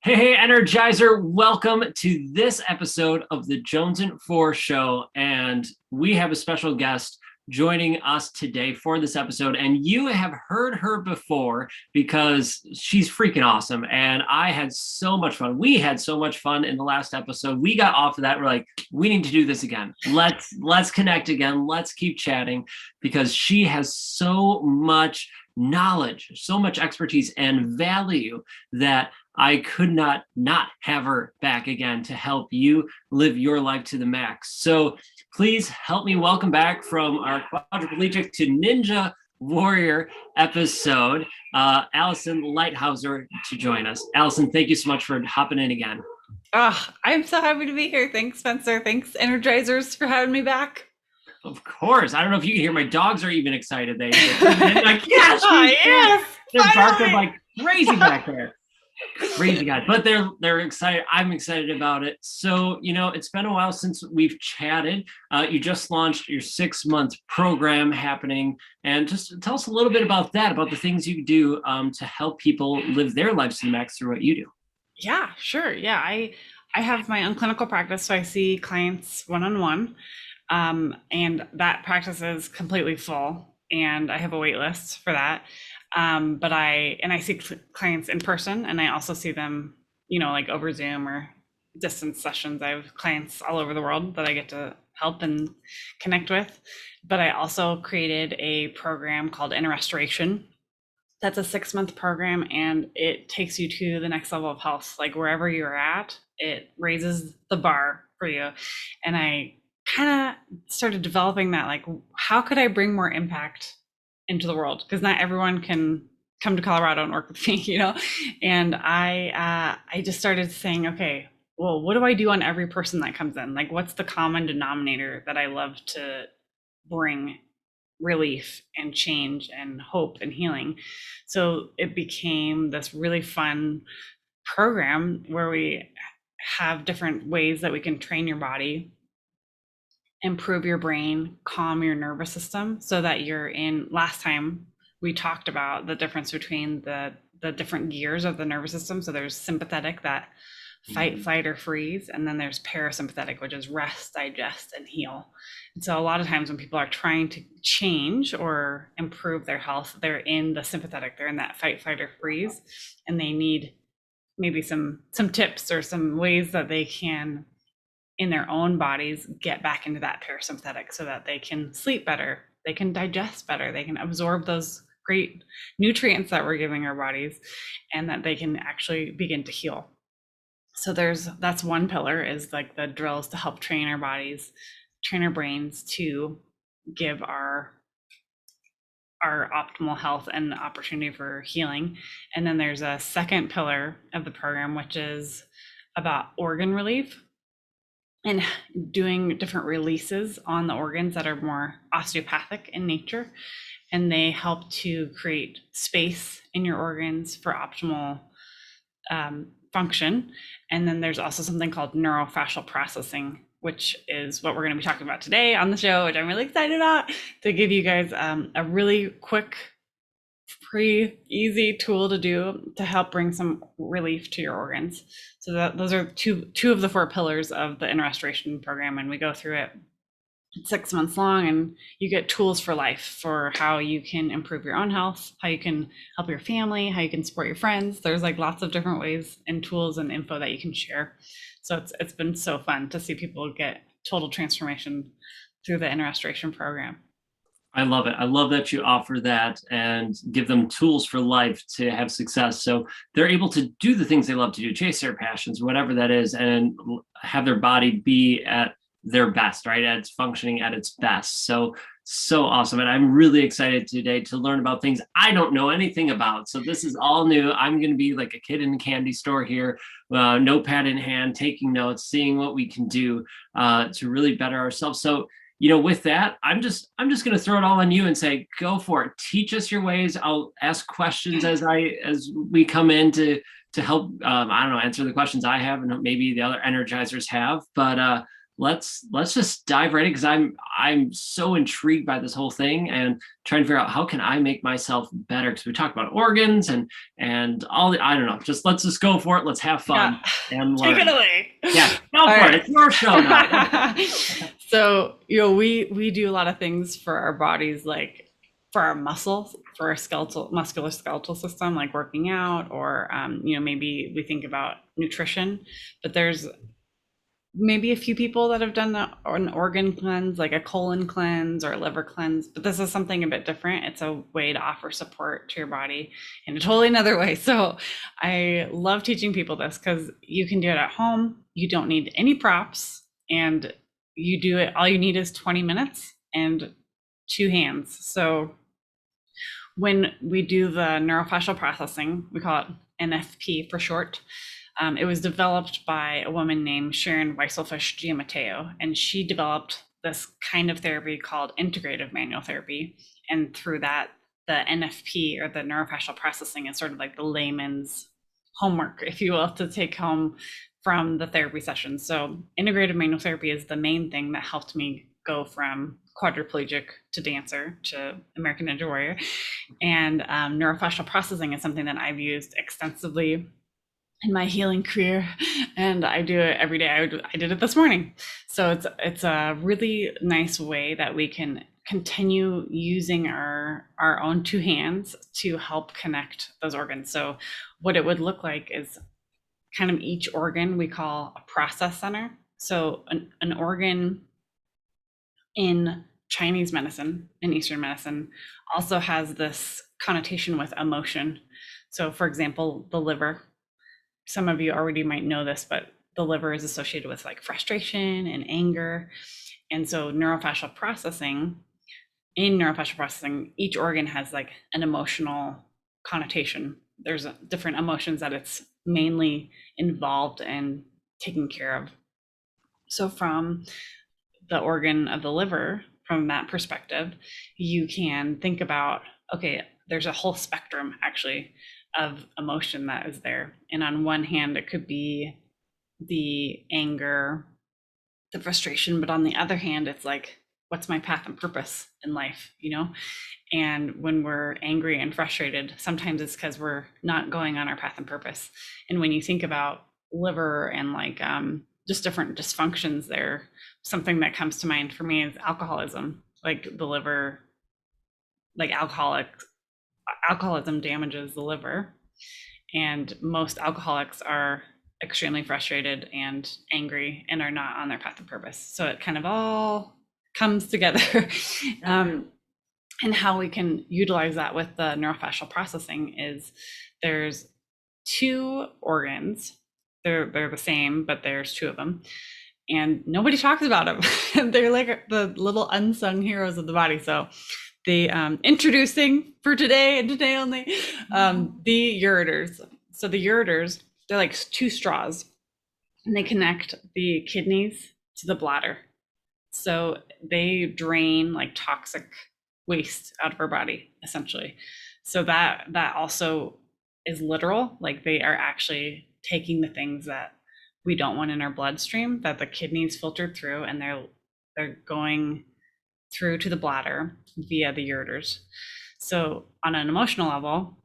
Hey, Energizer, welcome to this episode of the Jonesin For Show. And we have a special guest joining us today for this episode. And you have heard her before because she's freaking awesome. And I had so much fun. We had so much fun in the last episode. We got off of that. We're like, we need to do this again. Let's connect again. Let's keep chatting because she has so much knowledge, so much expertise and value that I could not have her back again to help you live your life to the max. So please help me welcome back from our quadriplegic to ninja warrior episode, Alison Lighthouse to join us. Alison, thank you so much for hopping in again. Oh, I'm so happy to be here. Thanks, Spencer. Thanks, Energizers, for having me back. Of course. I don't know if you can hear, my dogs are even excited. They're like, yes, yes, they're barking like crazy back there. Crazy guys, but they're excited. I'm excited about it. So, it's been a while since we've chatted. You just launched your 6-month program happening, and just tell us a little bit about that, about the things you do to help people live their lives to the max through what you do. Yeah, sure. Yeah, I have my own clinical practice, so I see clients one-on-one, and that practice is completely full, and I have a wait list for that. But I see clients in person, and I also see them, like over Zoom or distance sessions. I have clients all over the world that I get to help and connect with. But I also created a program called Inner Restoration. That's a 6-month program, and it takes you to the next level of health. Like wherever you're at, it raises the bar for you. And I kind of started developing that, like, how could I bring more impact into the world, because not everyone can come to Colorado and work with me, And I just started saying, okay, well, what do I do on every person that comes in? Like, what's the common denominator that I love to bring relief and change and hope and healing? So it became this really fun program where we have different ways that we can train your body, improve your brain, calm your nervous system, so that you're in. Last time we talked about the difference between the different gears of the nervous system. So there's sympathetic, that fight, flight, or freeze, and then there's parasympathetic, which is rest, digest, and heal. And so a lot of times when people are trying to change or improve their health, they're in the sympathetic, they're in that fight, flight, or freeze, and they need maybe some tips or some ways that they can, in their own bodies, get back into that parasympathetic so that they can sleep better, they can digest better, they can absorb those great nutrients that we're giving our bodies, and that they can actually begin to heal. So that's one pillar, is like the drills to help train our bodies, train our brains to give our optimal health and opportunity for healing. And then there's a second pillar of the program, which is about organ relief and doing different releases on the organs that are more osteopathic in nature. And they help to create space in your organs for optimal function. And then there's also something called neurofascial processing, which is what we're going to be talking about today on the show, which I'm really excited about, to give you guys a really quick, pretty easy tool to do to help bring some relief to your organs. So those are two of the 4 pillars of the Inner Restoration program, and we go through it. It's 6 months long, and you get tools for life, for how you can improve your own health, how you can help your family, how you can support your friends. There's like lots of different ways and tools and info that you can share. So it's been so fun to see people get total transformation through the Inner Restoration program. I love it. I love that you offer that and give them tools for life to have success. So they're able to do the things they love to do, chase their passions, whatever that is, and have their body be at their best, right? At its functioning at its best. So awesome. And I'm really excited today to learn about things I don't know anything about. So this is all new. I'm going to be like a kid in a candy store here, notepad in hand, taking notes, seeing what we can do to really better ourselves. So with that, I'm just going to throw it all on you and say, go for it. Teach us your ways. I'll ask questions as we come in to help, I don't know, answer the questions I have and maybe the other Energizers have. But let's just dive right in, because I'm so intrigued by this whole thing and trying to figure out how can I make myself better, because we talked about organs and all the, I don't know, just let's just go for it. Let's have fun and learn. Take it away. Yeah, go for it. It's your show now. So, we do a lot of things for our bodies, like for our muscles, for our muscular skeletal system, like working out, or maybe we think about nutrition. But there's maybe a few people that have done an organ cleanse, like a colon cleanse or a liver cleanse, but this is something a bit different. It's a way to offer support to your body in a totally another way. So I love teaching people this because you can do it at home. You don't need any props, and you do it. All you need is 20 minutes and 2 hands. So when we do the neurofascial processing, we call it NFP for short. It was developed by a woman named Sharon Weisselfish Giammatteo, and she developed this kind of therapy called integrative manual therapy. And through that, the NFP, or the neurofascial processing, is sort of like the layman's homework, if you will, to take home from the therapy session. So integrative manual therapy is the main thing that helped me go from quadriplegic to dancer to American Ninja Warrior. And neurofascial processing is something that I've used extensively in my healing career, and I do it every day. I did it this morning. So it's a really nice way that we can continue using our own 2 hands to help connect those organs. So what it would look like is kind of each organ we call a process center. So an organ in Chinese medicine and Eastern medicine also has this connotation with emotion. So for example, the liver. Some of you already might know this, but the liver is associated with like frustration and anger. And so in neurofascial processing, each organ has like an emotional connotation. There's different emotions that it's mainly involved in taking care of. So from the organ of the liver, from that perspective, you can think about, okay, there's a whole spectrum actually of emotion that is there. And on one hand, it could be the anger, the frustration, but on the other hand, it's like, what's my path and purpose in life, And when we're angry and frustrated, sometimes it's because we're not going on our path and purpose. And when you think about liver and like just different dysfunctions there, something that comes to mind for me is alcoholism. Like the liver, like alcoholism damages the liver, and most alcoholics are extremely frustrated and angry and are not on their path of purpose. So it kind of all comes together. And how we can utilize that with the neurofascial processing is there's 2 organs. They're the same, but there's 2 of them, and nobody talks about them. They're like the little unsung heroes of the body. So the introducing for today and today only, the ureters. So the ureters, they're like 2 straws, and they connect the kidneys to the bladder. So they drain like toxic waste out of our body, essentially. So that also is literal. Like they are actually taking the things that we don't want in our bloodstream, that the kidneys filtered through, and they're going through to the bladder via the ureters. So on an emotional level,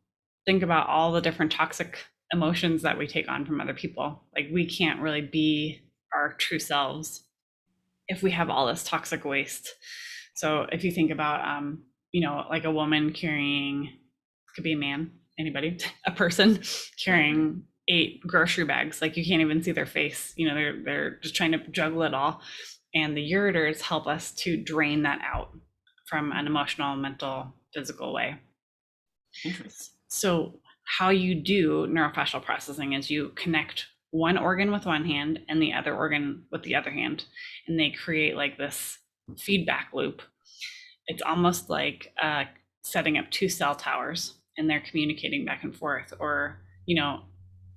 think about all the different toxic emotions that we take on from other people. Like we can't really be our true selves if we have all this toxic waste. So if you think about, like a woman carrying, could be a man, anybody, a person carrying 8 grocery bags, like you can't even see their face, they're just trying to juggle it all. And the ureters help us to drain that out from an emotional, mental, physical way. Interesting. So how you do neurofascial processing is you connect one organ with one hand and the other organ with the other hand, and they create like this feedback loop. It's almost like setting up 2 cell towers, and they're communicating back and forth. Or,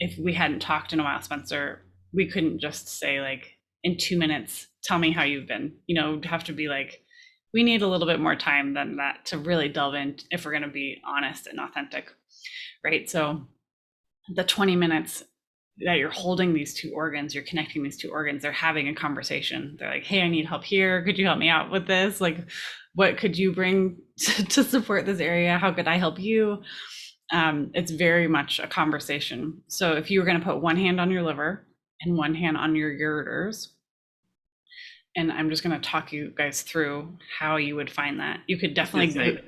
if we hadn't talked in a while, Spencer, we couldn't just say like, in 2 minutes, tell me how you've been. It'd have to be like, we need a little bit more time than that to really delve in if we're going to be honest and authentic, right? So the 20 minutes that you're holding these two organs, you're connecting these two organs, they're having a conversation. They're like, hey, I need help here. Could you help me out with this? Like, what could you bring to support this area? How could I help you? It's very much a conversation. So if you were going to put one hand on your liver and one hand on your ureters, and I'm just going to talk you guys through how you would find that. You could definitely.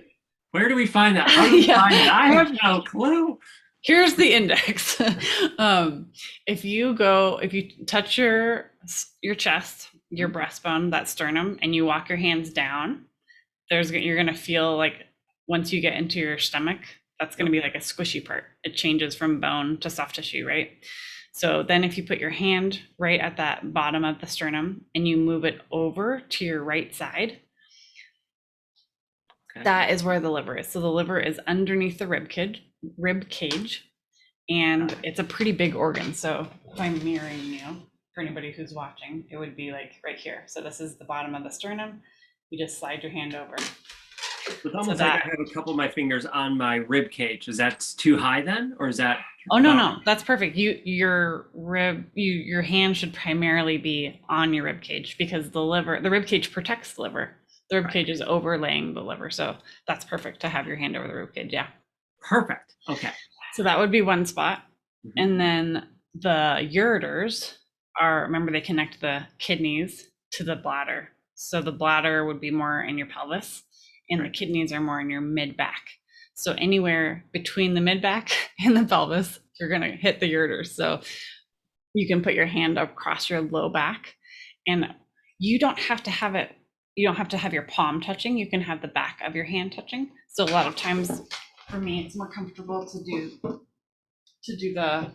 Where do we find that? How do we find that? I have no clue. Here's the index. If you touch your chest, your breastbone, that sternum, and you walk your hands down, you're gonna feel like once you get into your stomach, that's gonna be like a squishy part. It changes from bone to soft tissue, right? So then if you put your hand right at that bottom of the sternum and you move it over to your right side, that is where the liver is. So the liver is underneath the rib cage, and it's a pretty big organ. So if I'm mirroring you, for anybody who's watching, it would be like right here. So this is the bottom of the sternum. You just slide your hand over. It's almost like I have a couple of my fingers on my rib cage. Is that too high then, or is that? Oh no, that's perfect. Your hand should primarily be on your rib cage, because the rib cage protects the liver. The rib cage is overlaying the liver, so that's perfect to have your hand over the rib cage. Yeah. Perfect. Okay. So that would be one spot. Mm-hmm. And then the ureters remember, they connect the kidneys to the bladder. So the bladder would be more in your pelvis, and the kidneys are more in your mid-back. So anywhere between the mid-back and the pelvis, you're going to hit the ureters. So you can put your hand across your low back, and you don't have to have your palm touching. You can have the back of your hand touching. So a lot of times for me, it's more comfortable to do the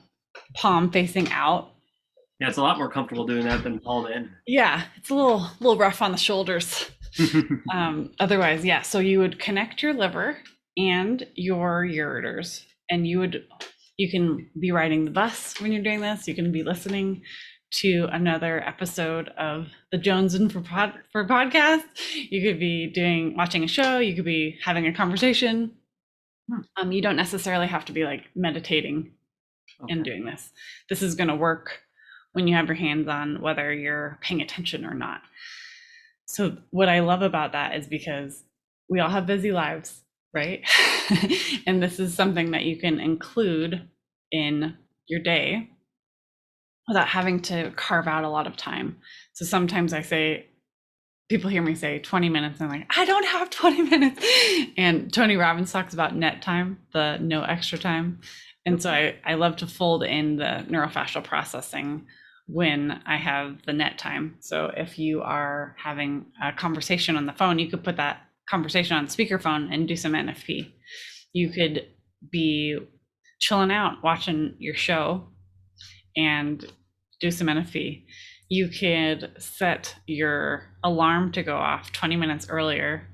palm facing out. Yeah, it's a lot more comfortable doing that than palm in. Yeah, it's a little rough on the shoulders. Otherwise, yeah. So you would connect your liver and your ureters, and you can be riding the bus when you're doing this. You can be listening to another episode of the Jonesin for podcast. You could be watching a show. You could be having a conversation. You don't necessarily have to be like meditating and doing this. This is going to work when you have your hands on, whether you're paying attention or not. So what I love about that is because we all have busy lives, right? And this is something that you can include in your day without having to carve out a lot of time. So sometimes people hear me say 20 minutes, and I'm like, I don't have 20 minutes. And Tony Robbins talks about net time, the no extra time. And so I love to fold in the neurofascial processing when I have the net time. So if you are having a conversation on the phone, you could put that conversation on speakerphone and do some NFP. You could be chilling out, watching your show, and do some NFP. You could set your alarm to go off 20 minutes earlier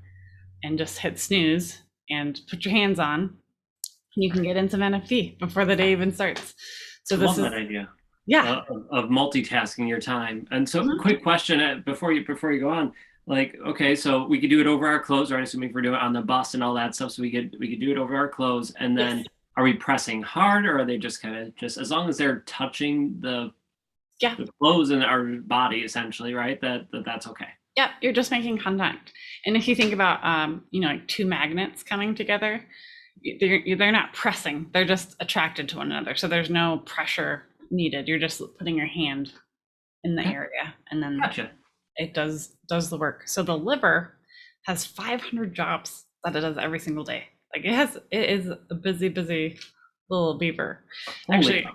and just hit snooze and put your hands on, and you can get in some NFP before the day even starts. So I love that idea. Yeah. Of multitasking your time. And so quick question before you go on, like, okay, so we could do it over our clothes, right? Assuming we're doing it on the bus and all that stuff. So we could do it over our clothes, and then are we pressing hard, or are they just kind of as long as they're touching the clothes in our body, essentially, right? That's okay. Yeah, you're just making contact. And if you think about like two magnets coming together, they're not pressing, they're just attracted to one another. So there's no pressure needed. You're just putting your hand in the area, and then it does the work. So the liver has 500 jobs that it does every single day. Like it is a busy little beaver. Actually,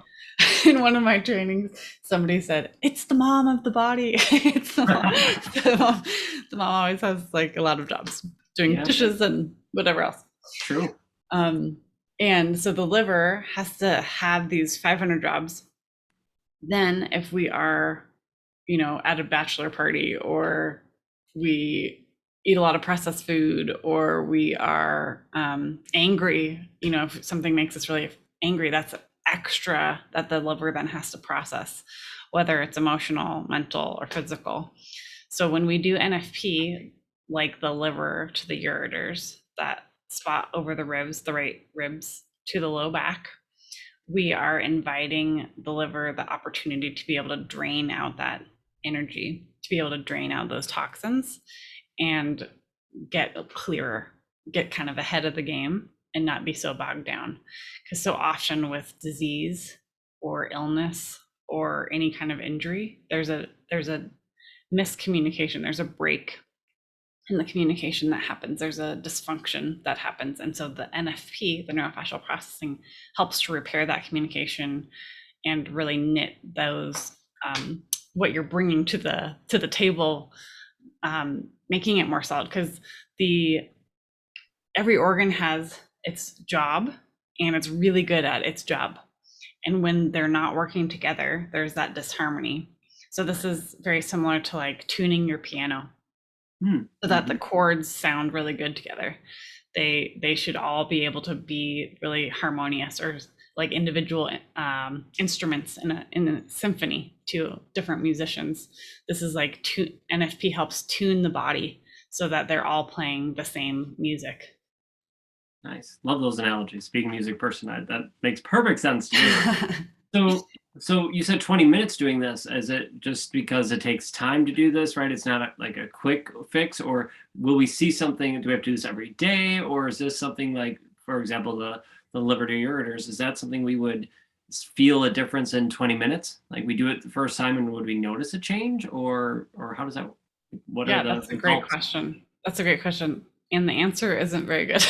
in one of my trainings, somebody said, it's the mom of the body. It's the mom. The mom always has like a lot of jobs, doing dishes and whatever else. True. And so the liver has to have these 500 jobs. Then if we are, at a bachelor party, or we eat a lot of processed food, or we are angry, if something makes us really angry, that's extra that the liver then has to process, whether it's emotional, mental, or physical. So when we do NFP, like the liver to the ureters, that spot over the ribs, the right ribs to the low back, we are inviting the liver the opportunity to be able to drain out that energy, to be able to drain out those toxins and get clearer, get kind of ahead of the game and not be so bogged down. Because so often with disease or illness or any kind of injury, there's a miscommunication, there's a break in the communication that happens, there's a dysfunction that happens. And so the NFP, the neurofascial processing, helps to repair that communication and really knit those what you're bringing to the table, making it more solid, because every organ has its job and it's really good at its job. And when they're not working together, there's that disharmony. So this is very similar to like tuning your piano, so that the chords sound really good together. They should all be able to be really harmonious, or like individual instruments in a symphony to different musicians. This is like NFP helps tune the body so that they're all playing the same music. Nice. Love those analogies. Being a music person, that makes perfect sense to me. So you said 20 minutes doing this. Is it just because it takes time to do this, right? It's not like a quick fix, or will we see something? Do we have to do this every day? Or is this something like, for example, the liver to ureters, is that something we would feel a difference in 20 minutes? Like we do it the first time and would we notice a change, or how does that, what are the That's a great question. That's a great question. And the answer isn't very good.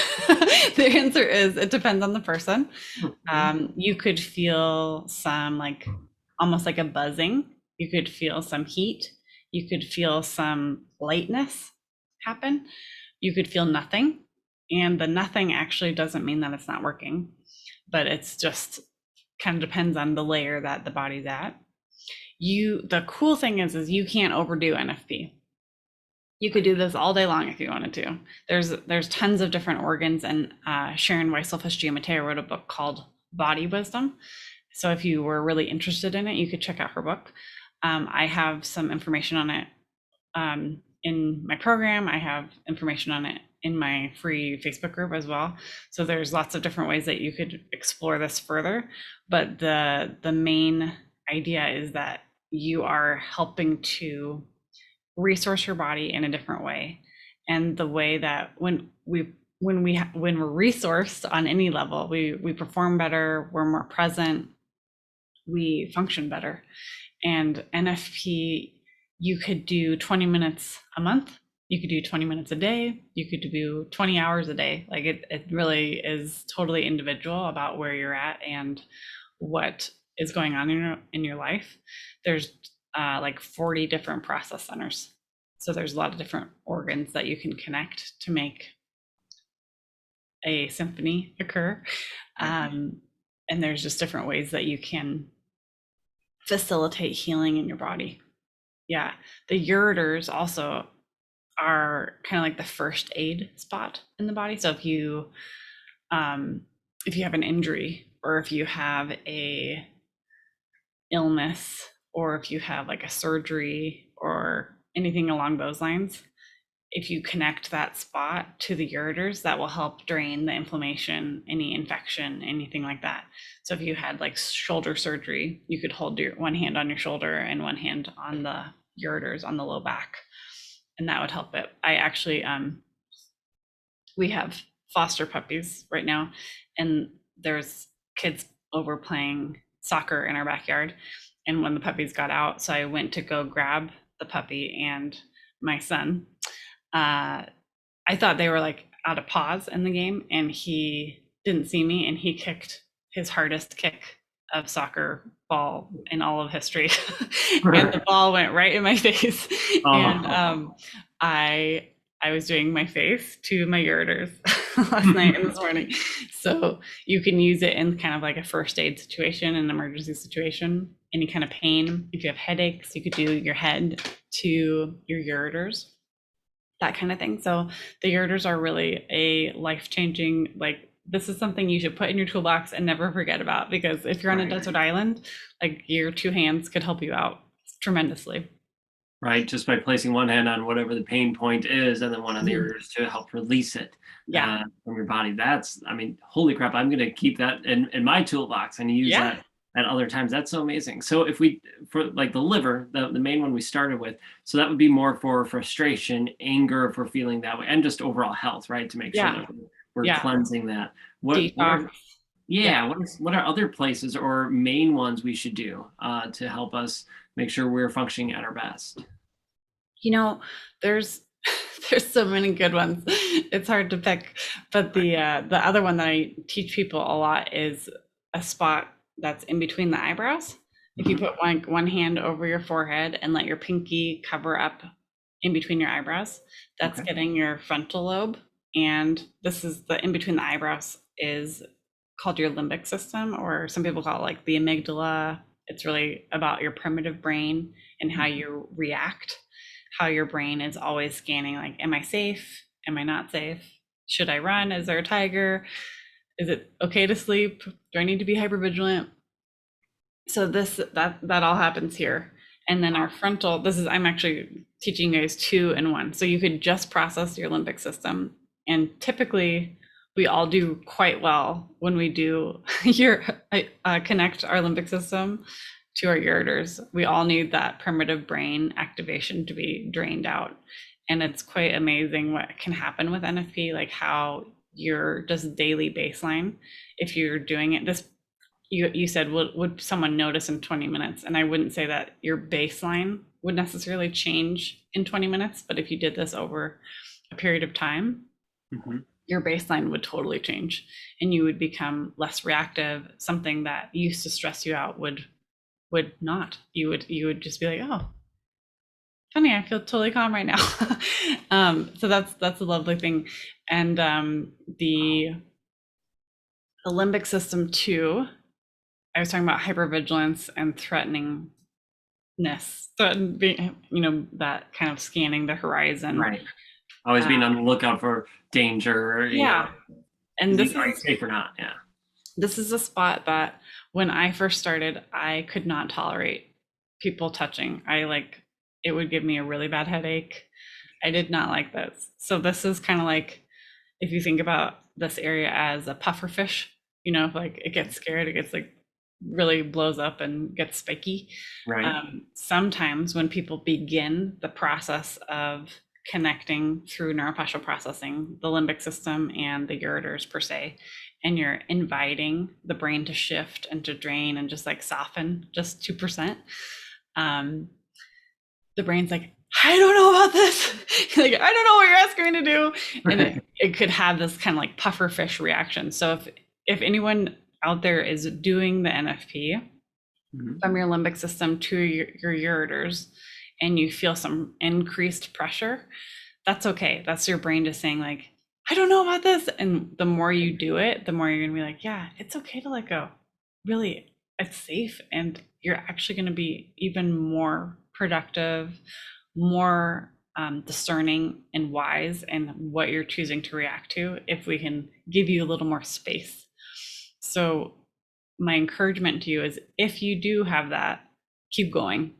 The answer is it depends on the person. You could feel some like almost like a buzzing. You could feel some heat. You could feel some lightness happen. You could feel nothing. And the nothing actually doesn't mean that it's not working, but it's just kind of depends on the layer that the body's at. The cool thing is you can't overdo NFP. You could do this all day long if you wanted to. There's tons of different organs, and Sharon Weisselfish-Giamatea wrote a book called Body Wisdom. So if you were really interested in it, you could check out her book. I have some information on it in my program. I have information on it in my free Facebook group as well. So there's lots of different ways that you could explore this further. But the main idea is that you are helping to resource your body in a different way. And the way that when we're resourced on any level, we perform better, we're more present, we function better. And NFP, you could do 20 minutes a month, you could do 20 minutes a day, you could do 20 hours a day. Like it really is totally individual about where you're at and what is going on in your life. There's like 40 different process centers. So there's a lot of different organs that you can connect to make a symphony occur. And there's just different ways that you can facilitate healing in your body. Yeah. The ureters also are kind of like the first aid spot in the body. So if you have an injury, or if you have a illness, or if you have like a surgery or anything along those lines, if you connect that spot to the ureters, that will help drain the inflammation, any infection, anything like that. So if you had like shoulder surgery, you could hold your one hand on your shoulder and one hand on the ureters on the low back, and that would help it. I actually, we have foster puppies right now, and there's kids over playing soccer in our backyard. And when the puppies got out, so I went to go grab the puppy and my son. I thought they were like out of pause in the game, and he didn't see me, and he kicked his hardest kick of soccer ball in all of history. And the ball went right in my face. And I was doing my face to my ureters last night and this morning. So you can use it in kind of like a first aid situation, an emergency situation, any kind of pain. If you have headaches, you could do your head to your ureters, that kind of thing. So the ureters are really a life-changing, like this is something you should put in your toolbox and never forget about, because if you're on a desert island, like your two hands could help you out tremendously. right? Just by placing one hand on whatever the pain point is, and then one on the ureters to help release it from your body. That's, I mean, holy crap! I'm going to keep that in my toolbox and use that at other times. That's so amazing. So if we, for like the liver, the main one we started with, so that would be more for frustration, anger, if we're feeling that way, and just overall health, right? To make sure that we're cleansing that. What are other places or main ones we should do to help us make sure we're functioning at our best? There's so many good ones. It's hard to pick, but the other one that I teach people a lot is a spot that's in between the eyebrows. If you put one hand over your forehead and let your pinky cover up in between your eyebrows, that's getting your frontal lobe. And this is the in between the eyebrows is called your limbic system, or some people call it like the amygdala. It's really about your primitive brain and how you react, how your brain is always scanning, like, am I safe? Am I not safe? Should I run? Is there a tiger? Is it okay to sleep? Do I need to be hypervigilant? So that all happens here. And then our frontal, I'm actually teaching you guys 2 in 1. So you could just process your limbic system. And typically we all do quite well when we do connect our limbic system to our ureters. We all need that primitive brain activation to be drained out. And it's quite amazing what can happen with NFP, like how your just daily baseline, if you're doing it, just you said, would someone notice in 20 minutes? And I wouldn't say that your baseline would necessarily change in 20 minutes, but if you did this over a period of time, your baseline would totally change and you would become less reactive. Something that used to stress you out would not. You would just be like, oh, funny, I feel totally calm right now. So that's a lovely thing. And the limbic system too, I was talking about hypervigilance and threateningness, that kind of scanning the horizon. Right. Always being on the lookout for danger. And this are you safe or not? Yeah. This is a spot that when I first started, I could not tolerate people touching. It would give me a really bad headache. I did not like this. So this is kind of like, if you think about this area as a puffer fish, like it gets scared, it gets like really blows up and gets spiky. Right. Sometimes when people begin the process of connecting through neurofacial processing, the limbic system and the ureters per se, and you're inviting the brain to shift and to drain and just like soften just 2%, the brain's like, I don't know about this. Like, I don't know what you're asking me to do. And it could have this kind of like puffer fish reaction. So if anyone out there is doing the NFP from your limbic system to your ureters, and you feel some increased pressure, that's okay. That's your brain just saying like, I don't know about this. And the more you do it, the more you're gonna be like, yeah, it's okay to let go. Really, it's safe. And you're actually gonna be even more productive, more discerning and wise in what you're choosing to react to if we can give you a little more space. So my encouragement to you is, if you do have that, keep going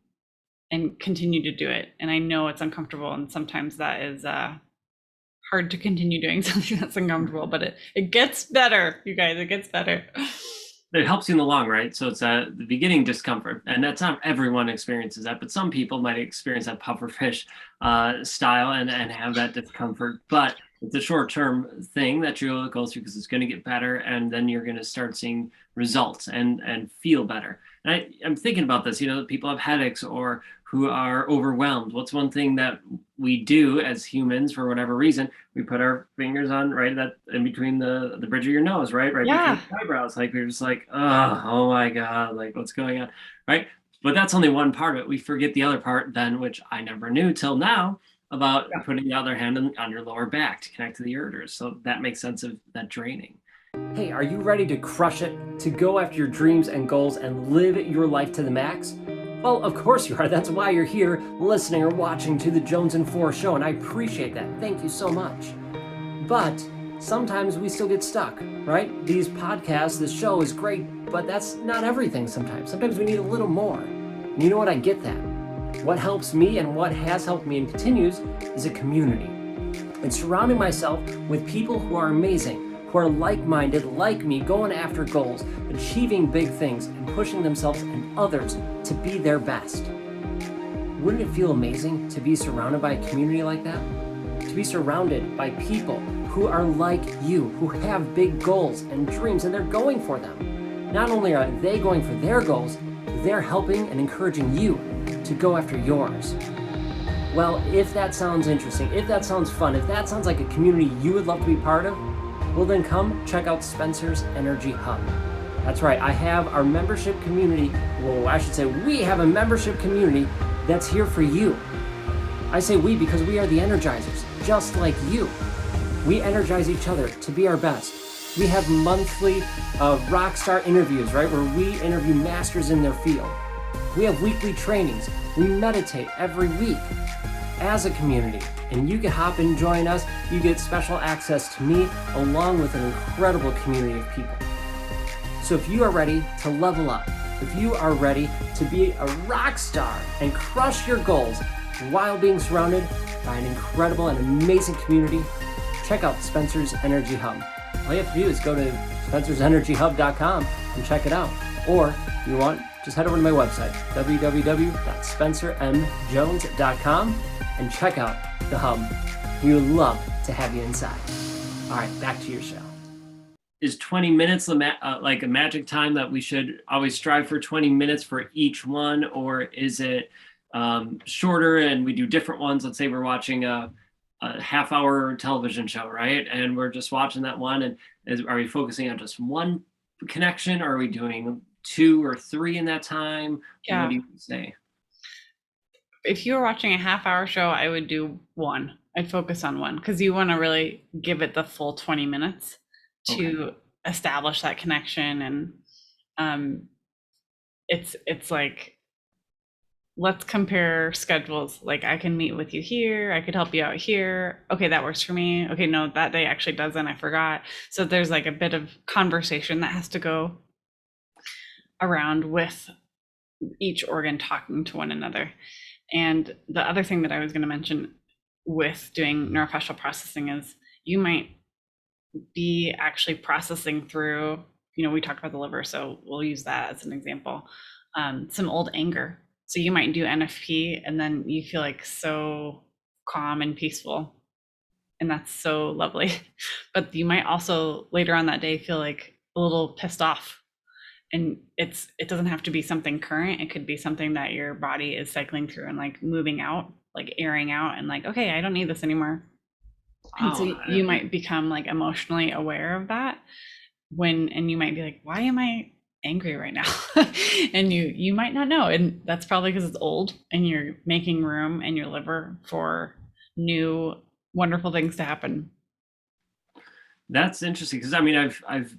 and continue to do it. And I know it's uncomfortable, and sometimes that is hard to continue doing something that's uncomfortable, but it gets better, you guys, it gets better. It helps you in the long, right? So it's the beginning discomfort, and that's not everyone experiences that, but some people might experience that pufferfish style and have that discomfort. But it's a short-term thing that you'll go through because it's going to get better, and then you're going to start seeing results and feel better. And I'm thinking about this. People have headaches or who are overwhelmed. What's one thing that we do as humans for whatever reason? We put our fingers on that in between the bridge of your nose, right between the eyebrows. Like we're just like, oh my God, like what's going on, right? But that's only one part of it. We forget the other part then, which I never knew till now, about putting the other hand on your lower back to connect to the ureters. So that makes sense of that draining. Hey, are you ready to crush it, to go after your dreams and goals and live your life to the max? Well, of course you are. That's why you're here listening or watching to the Jonesin For Show, and I appreciate that. Thank you so much. But sometimes we still get stuck, right? These podcasts, this show is great, but that's not everything sometimes. Sometimes we need a little more. And you know what? I get that. What helps me and what has helped me and continues is a community. And surrounding myself with people who are amazing, who are like-minded, like me, going after goals, achieving big things, and pushing themselves and others to be their best. Wouldn't it feel amazing to be surrounded by a community like that? To be surrounded by people who are like you, who have big goals and dreams, and they're going for them. Not only are they going for their goals, they're helping and encouraging you to go after yours. Well, if that sounds interesting, if that sounds fun, if that sounds like a community you would love to be part of, well then come check out Spencer's Energy Hub. That's right, I have our membership community, well I should say we have a membership community that's here for you. I say we because we are the Energizers, just like you. We energize each other to be our best. We have monthly rock star interviews, right, where we interview masters in their field. We have weekly trainings. We meditate every week as a community, and you can hop and join us. You get special access to me along with an incredible community of people. So if you are ready to level up, if you are ready to be a rock star and crush your goals while being surrounded by an incredible and amazing community, check out Spencer's Energy Hub. All you have to do is go to spencersenergyhub.com and check it out. Or if you want, just head over to my website, www.spencermjones.com, and check out the hub. We would love to have you inside. All right, back to your show. Is 20 minutes like a magic time that we should always strive for 20 minutes for each one? Or is it shorter and we do different ones? Let's say we're watching a half-hour television show, right? And we're just watching that one. And are we focusing on just one connection? Or are we doing 2 or 3 in that time? Yeah. What do you say? If you were watching a half-hour show, I would do 1. I'd focus on 1 because you want to really give it the full 20 minutes to establish that connection. And it's like, let's compare schedules. Like, I can meet with you here, I could help you out here. Okay, that works for me. Okay, no, that day actually doesn't, I forgot. So there's like a bit of conversation that has to go around with each organ talking to one another. And the other thing that I was going to mention with doing neurofascial processing is you might be actually processing through, we talked about the liver, so we'll use that as an example, some old anger. So you might do NFP and then you feel like so calm and peaceful, and that's so lovely. But you might also later on that day feel like a little pissed off. And it doesn't have to be something current. It could be something that your body is cycling through and like moving out, like airing out, and like, okay, I don't need this anymore. And so you might become like emotionally aware of that and you might be like, why am I angry right now? And you might not know. And that's probably because it's old and you're making room in your liver for new wonderful things to happen. That's interesting because I've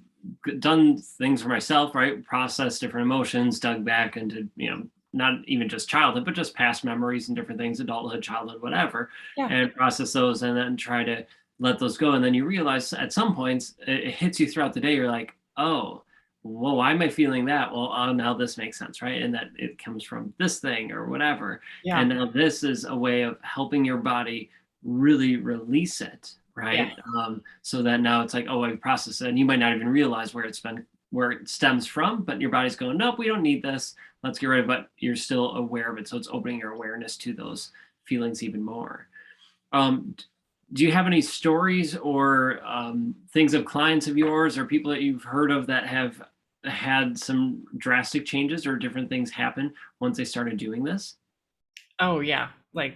done things for myself, right? Processed different emotions, dug back into, not even just childhood, but just past memories and different things, adulthood, childhood, whatever, and process those and then try to let those go. And then you realize at some points it hits you throughout the day. You're like, oh, well, why am I feeling that? Well, now this makes sense, right? And that it comes from this thing or whatever. Yeah. And now this is a way of helping your body really release it. Right. Yeah. So that now it's like, oh, I processed it. And you might not even realize where it stems from, but your body's going, nope, we don't need this. Let's get rid of it. But you're still aware of it. So it's opening your awareness to those feelings even more. Do you have any stories or things of clients of yours or people that you've heard of that have had some drastic changes or different things happen once they started doing this? Oh, yeah. Like,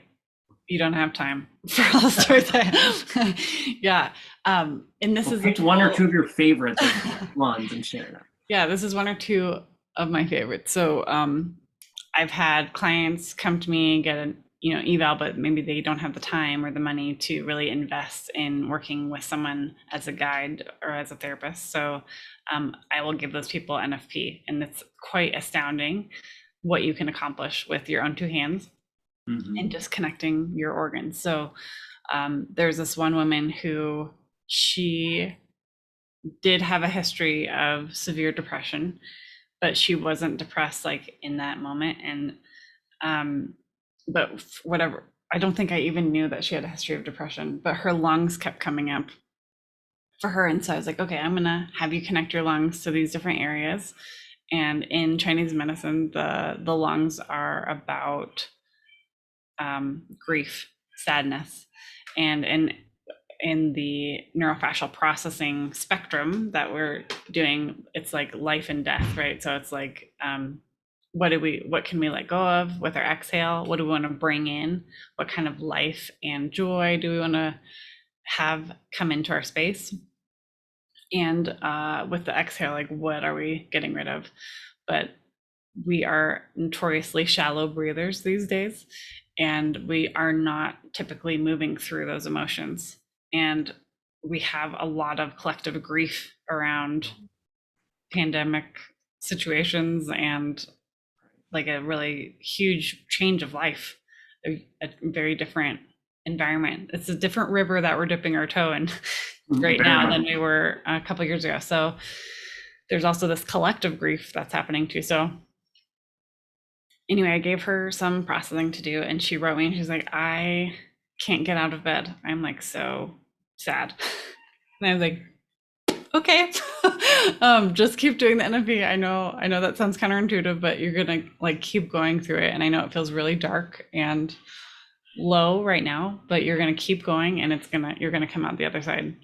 you don't have time for all the stories I have. Yeah. And this is pick 1 or 2 of your favorites ones and share them. Yeah, this is 1 or 2 of my favorites. So I've had clients come to me, get an eval, but maybe they don't have the time or the money to really invest in working with someone as a guide or as a therapist. So I will give those people NFP, and it's quite astounding what you can accomplish with your own 2 hands. And just connecting your organs. So there's this one woman who she did have a history of severe depression, but she wasn't depressed like in that moment. And but whatever, I don't think I even knew that she had a history of depression, but her lungs kept coming up for her. And so I was like, okay, I'm gonna have you connect your lungs to these different areas. And in Chinese medicine, the lungs are about grief, sadness, and in the neurofascial processing spectrum that we're doing, it's like life and death, right? So it's like, what can we let go of with our exhale? What do we want to bring in? What kind of life and joy do we want to have come into our space? And with the exhale, like, what are we getting rid of? But we are notoriously shallow breathers these days, and we are not typically moving through those emotions. And we have a lot of collective grief around pandemic situations and like a really huge change of life, a very different environment. It's a different river that we're dipping our toe in right now than we were a couple of years ago. So there's also this collective grief that's happening too. So anyway, I gave her some processing to do, and she wrote me and she's like, I can't get out of bed. I'm like so sad. And I was like, okay, just keep doing the NFP. I know that sounds counterintuitive, but you're gonna like keep going through it. And I know it feels really dark and low right now, but you're gonna keep going, and you're gonna come out the other side.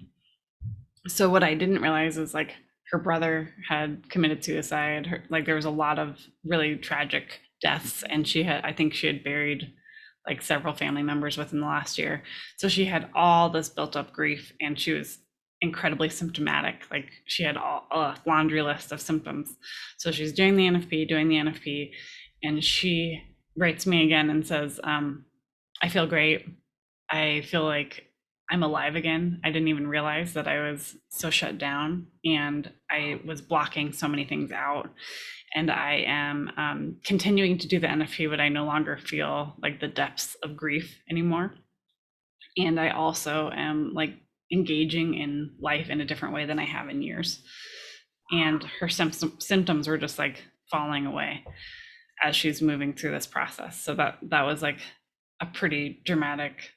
So what I didn't realize is like her brother had committed suicide. Like there was a lot of really tragic deaths, and I think she had buried like several family members within the last year. So she had all this built up grief, and she was incredibly symptomatic. Like she had a laundry list of symptoms. So she's doing the NFP, and she writes me again and says, I feel great. I feel like I'm alive again. I didn't even realize that I was so shut down, and I was blocking so many things out. And I am continuing to do the NFP, but I no longer feel like the depths of grief anymore. And I also am like engaging in life in a different way than I have in years. And her symptoms were just like falling away as she's moving through this process. So that was like a pretty dramatic,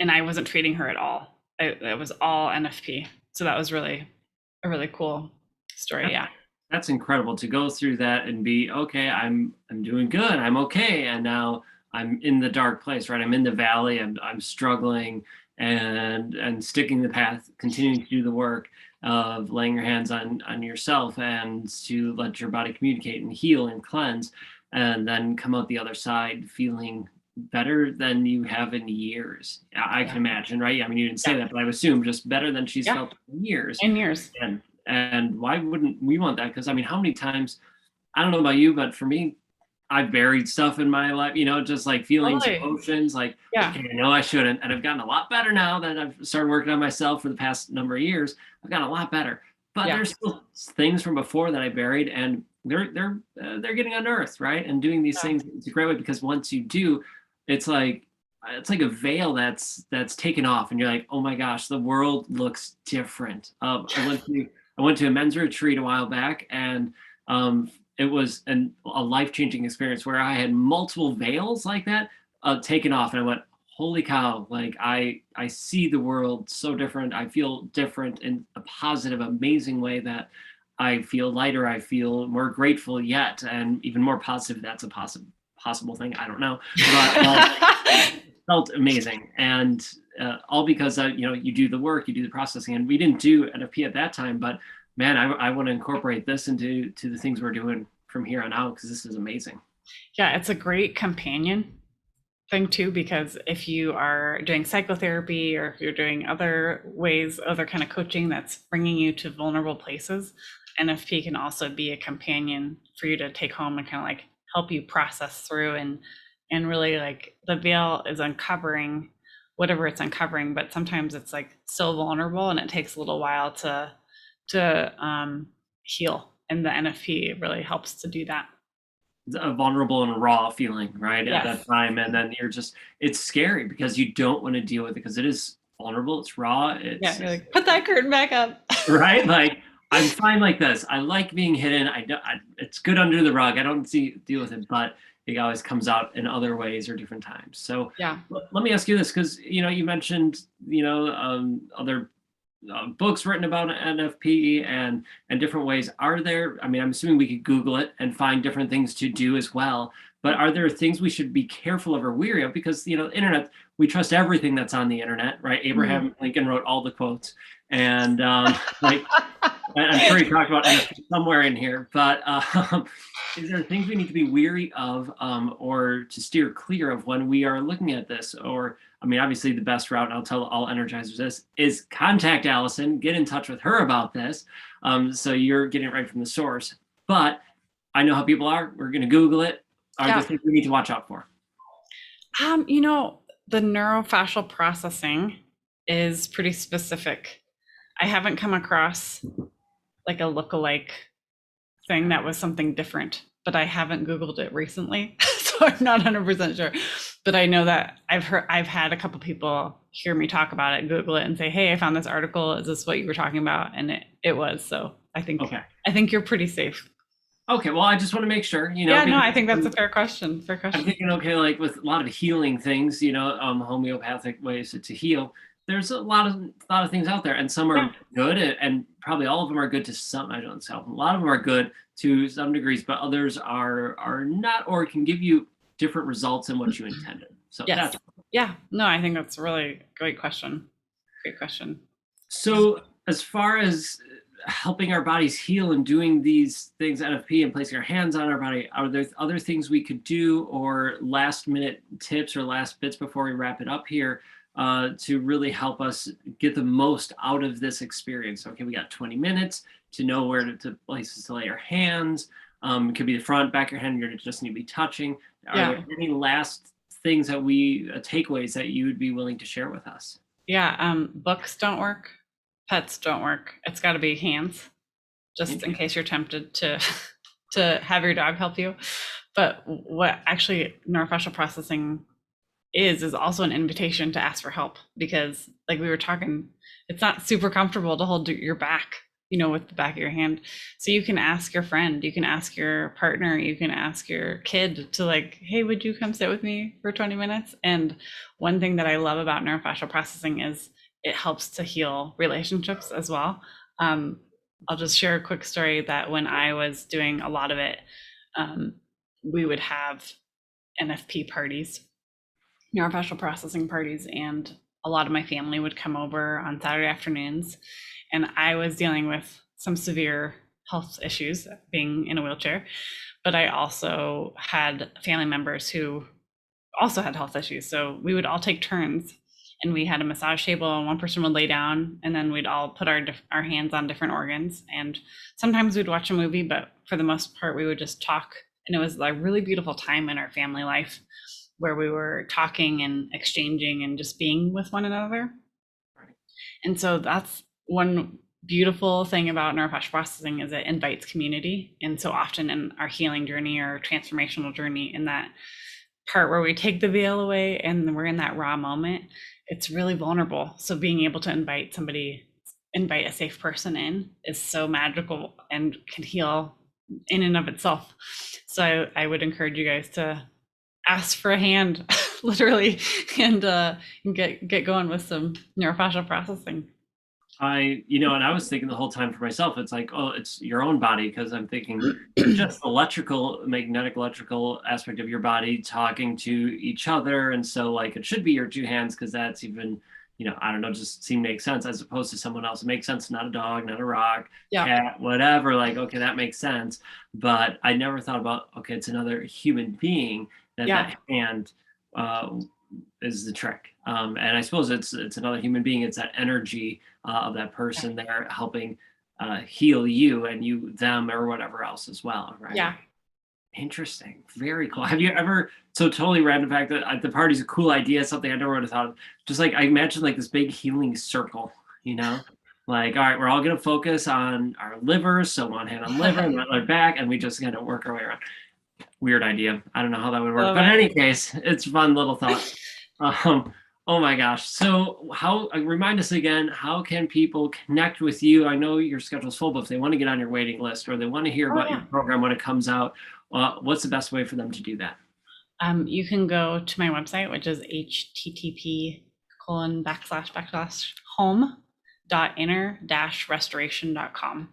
and I wasn't treating her at all. It was all NFP. So that was really a really cool story. Yeah. That's incredible to go through that and be, okay, I'm doing good. I'm okay. And now I'm in the dark place, right? I'm in the valley. I'm struggling and sticking the path, continuing to do the work of laying your hands on yourself and to let your body communicate and heal and cleanse, and then come out the other side feeling better than you have in years. I can imagine, right? I mean, you didn't say that, but I would assume just better than she's felt in years. And why wouldn't we want that? Because I mean, how many times, I don't know about you, but for me, I've buried stuff in my life, just like feelings, emotions, like, okay, I know I shouldn't. And I've gotten a lot better now that I've started working on myself for the past number of years. I've gotten a lot better, but there's still things from before that I buried, and they're getting unearthed, right? And doing these things, it's a great way, because once you do, it's like a veil that's taken off, and you're like, oh my gosh, the world looks different. I went to a men's retreat a while back, and it was a life-changing experience where I had multiple veils like that taken off, and I went, holy cow, like I see the world so different. I feel different in a positive, amazing way, that I feel lighter. I feel more grateful yet, and even more positive. That's a possible thing. I don't know, but it felt amazing. And all because you do the work, you do the processing, and we didn't do NFP at that time, but man, I want to incorporate this into the things we're doing from here on out, because this is amazing. Yeah, it's a great companion thing too, because if you are doing psychotherapy, or if you're doing other ways, other kind of coaching that's bringing you to vulnerable places, NFP can also be a companion for you to take home and kind of like help you process through, and really like the veil is uncovering whatever it's uncovering, but sometimes it's like still vulnerable, and it takes a little while to heal, and the NFP really helps to do that. A vulnerable and raw feeling, right? At that time, and then it's scary because you don't want to deal with it, because it is vulnerable, it's raw. You're like, put that curtain back up. Right? Like, I'm fine like this. I like being hidden. It's good under the rug. I don't deal with it, but it always comes out in other ways or different times. So Yeah. let me ask you this, because you mentioned other books written about NFP and different ways. Are there? I mean, I'm assuming we could Google it and find different things to do as well. But are there things we should be careful of or weary of? Because the internet, we trust everything that's on the internet, right? Abraham Lincoln wrote all the quotes, and like I'm sure he talked about NFP somewhere in here. But is there things we need to be weary of, or to steer clear of when we are looking at this? Or I mean, obviously the best route, I'll tell all Energizers this, is contact Alison, get in touch with her about this. So you're getting it right from the source. But I know how people are. We're going to Google it. Are there things we need to watch out for? The neurofacial processing is pretty specific. I haven't come across like a lookalike thing that was something different, but I haven't Googled it recently. So I'm not 100% sure, but I know that I've had a couple people hear me talk about it, Google it and say, hey, I found this article. Is this what you were talking about? And it was. So I think you're pretty safe. Okay, well, I just want to make sure, Yeah, no, I think that's a fair question. I'm thinking, okay, like with a lot of healing things, homeopathic ways to heal, there's a lot of things out there, and some are good, and probably all of them are good to some. I don't know, a lot of them are good to some degrees, but others are not, or can give you different results than what you intended. So no, I think that's a really great question. Great question. So as far as helping our bodies heal and doing these things, NFP, and placing our hands on our body, are there other things we could do, or last minute tips or last bits before we wrap it up here, to really help us get the most out of this experience? Okay, we got 20 minutes to know where to places to lay our hands. It could be the front, back of your hand, you're just need to be touching. Are there any last things that takeaways that you would be willing to share with us? Books don't work. Pets don't work. It's got to be hands, just in case you're tempted to have your dog help you. But what actually neurofacial processing is also an invitation to ask for help, because like we were talking, it's not super comfortable to hold your back, with the back of your hand. So you can ask your friend, you can ask your partner, you can ask your kid to like, hey, would you come sit with me for 20 minutes? And one thing that I love about neurofacial processing is it helps to heal relationships as well. I'll just share a quick story that when I was doing a lot of it, we would have NFP parties, neurofacial processing parties, and a lot of my family would come over on Saturday afternoons. And I was dealing with some severe health issues, being in a wheelchair, but I also had family members who also had health issues. So we would all take turns, and we had a massage table, and one person would lay down, and then we'd all put our hands on different organs. And sometimes we'd watch a movie, but for the most part, we would just talk. And it was a really beautiful time in our family life where we were talking and exchanging and just being with one another. And so that's one beautiful thing about neurofacial processing, is it invites community. And so often in our healing journey or transformational journey, in that part where we take the veil away and we're in that raw moment, it's really vulnerable. So being able to invite a safe person in is so magical and can heal in and of itself. So I would encourage you guys to ask for a hand, literally, and get going with some neurofacial processing. And I was thinking the whole time for myself, it's like, oh, it's your own body, because I'm thinking just magnetic electrical aspect of your body talking to each other. And so like, it should be your two hands, because that's even, I don't know, just seem to make sense, as opposed to someone else. It makes sense, not a dog, not a rock, cat, whatever. Like, okay, that makes sense. But I never thought about, okay, it's another human being that hand is the trick. And I suppose it's another human being. It's that energy of that person there helping heal you, and you them, or whatever else as well, right? Yeah. Interesting. Very cool. Have you ever, so totally random fact, that the party's a cool idea, something I never would have thought of. Just like, I imagine like this big healing circle, like, all right, we're all going to focus on our livers. So one hand on liver and one back, and we just kind of work our way around. Weird idea. I don't know how that would work, but in any case, it's a fun little thought. Oh my gosh. So remind us again, how can people connect with you? I know your schedule's full, but if they want to get on your waiting list, or they want to hear about your program when it comes out, what's the best way for them to do that? You can go to my website, which is http://home.inner-restoration.com.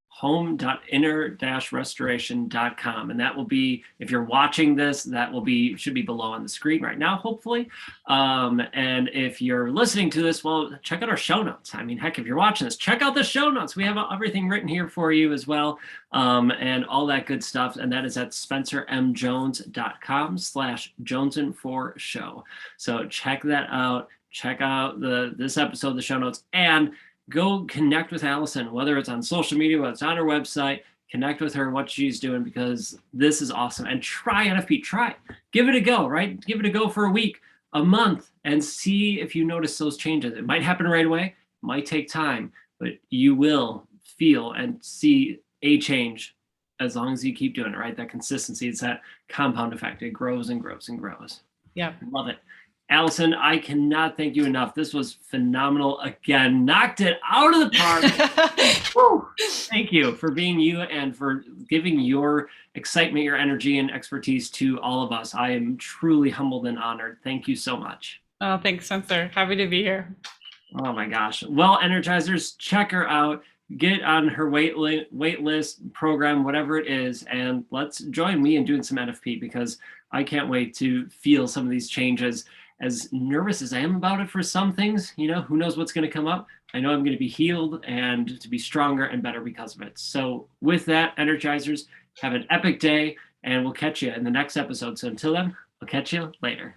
home.inner-restoration.com, and that will be, if you're watching this, that will be, should be below on the screen right now, hopefully. And if you're listening to this, well, check out our show notes. I mean, heck, if you're watching this, check out the show notes. We have everything written here for you as well, and all that good stuff. And that is at spencermjones.com/Jonesin For Show. So check that out. Check out this episode, the show notes, and go connect with Alison, whether it's on social media, whether it's on her website. Connect with her, what she's doing, because this is awesome. And try NFP. Try it. Give it a go, right? Give it a go for a week, a month, and see if you notice those changes. It might happen right away. It might take time, but you will feel and see a change as long as you keep doing it, right? That consistency, it's that compound effect. It grows and grows and grows. Yeah. Love it. Alison, I cannot thank you enough. This was phenomenal. Again, knocked it out of the park. Woo. Thank you for being you and for giving your excitement, your energy, and expertise to all of us. I am truly humbled and honored. Thank you so much. Oh, thanks, Spencer. Happy to be here. Oh my gosh. Well, Energizers, check her out. Get on her wait list program, whatever it is, and let's join me in doing some NFP, because I can't wait to feel some of these changes. As nervous as I am about it for some things, you know, who knows what's going to come up. I know I'm going to be healed and to be stronger and better because of it. So with that, Energizers, have an epic day, and we'll catch you in the next episode. So until then, I'll catch you later.